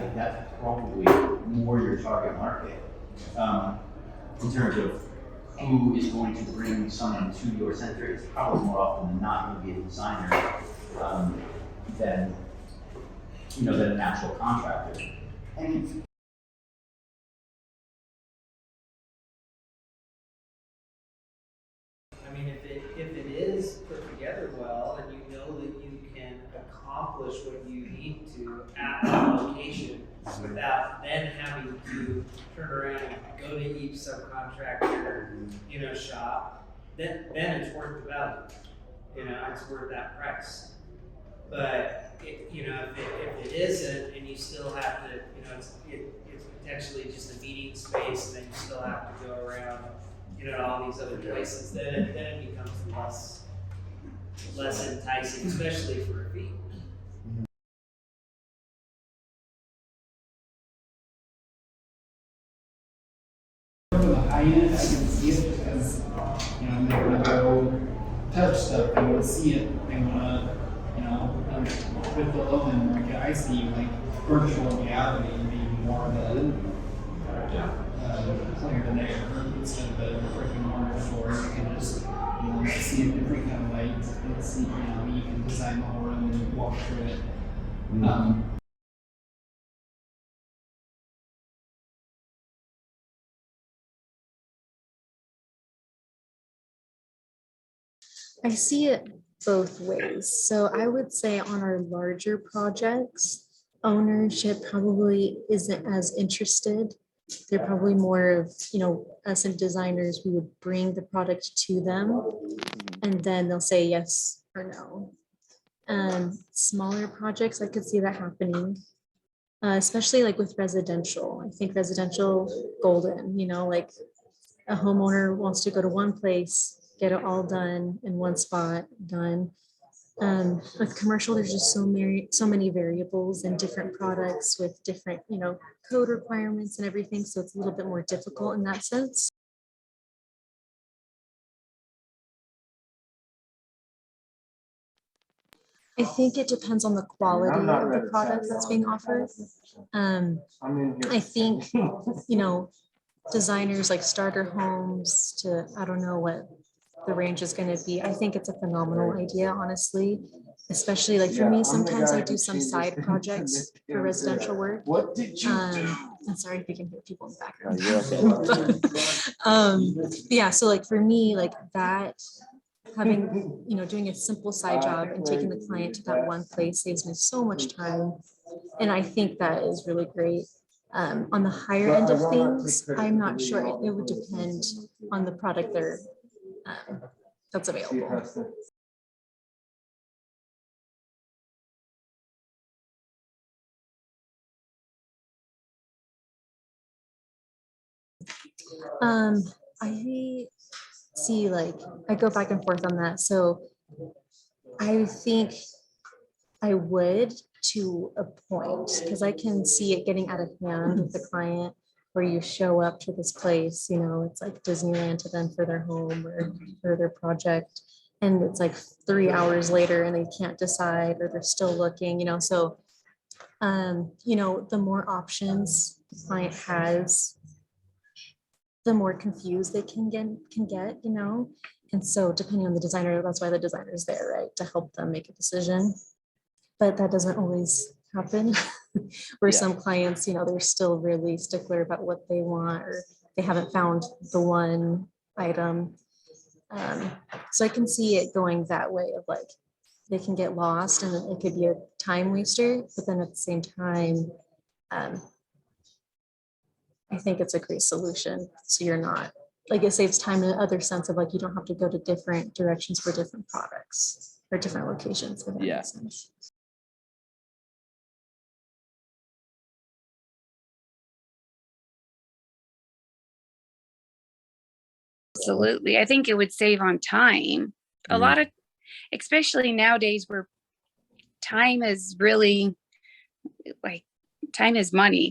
think that's probably more your target market in terms of who is going to bring someone to your center. It's probably more often than not going to be a designer than than an actual contractor. And I mean, if it is put together well, and you know that you can accomplish what you need to at that location without then having to turn around and go to each subcontractor, shop, then it's worth the value. It's worth that price. But if it isn't, and you still have to, it's potentially just a meeting space, and then you still have to go around, to all these other places, then it becomes less enticing, especially for a fee. For the high end, I can see it because they want to go touch stuff. They want to see it. They want to, with the low end market, I see like virtual reality being more of a player there instead of a brick and mortar store. You can just see a different kind of light and see you can design the whole room and walk through it. I see it both ways. So I would say on our larger projects, ownership probably isn't as interested. They're probably more of, us and designers, we would bring the product to them and then they'll say yes or no. Smaller projects, I could see that happening, especially like with residential. I think residential golden, like a homeowner wants to go to one place, get it all done in one spot, done. With commercial, there's just so many variables and different products with different, code requirements and everything. So it's a little bit more difficult in that sense. I think it depends on the quality of the product that's being offered. I think, designers like starter homes to, I don't know what the range is going to be. I think it's a phenomenal idea, honestly, especially like for me, sometimes I do some side projects for residential work. I'm sorry if you can hear people in the background. Yeah, so like for me, like that, having, doing a simple side job and taking the client to that one place saves me so much time. And I think that is really great. On the higher end of things, I'm not sure. It would depend on the product that's available. I see, like, I go back and forth on that. So I think I would to a point, because I can see it getting out of hand with the client, where you show up to this place, it's like Disneyland to them for their home or for their project. And it's like 3 hours later and they can't decide, or they're still looking, so, the more options the client has, the more confused they can get, And so depending on the designer, that's why the designer is there, right? To help them make a decision. But that doesn't always happen. Where some clients, they're still really stickler about what they want, or they haven't found the one item. So I can see it going that way of like, they can get lost and it could be a time waster, but then at the same time, I think it's a great solution. So you're not, like, it saves time in the other sense of like, you don't have to go to different directions for different products or different locations. If that makes sense. Absolutely. I think it would save on time. A lot of, especially nowadays where time is really like, time is money.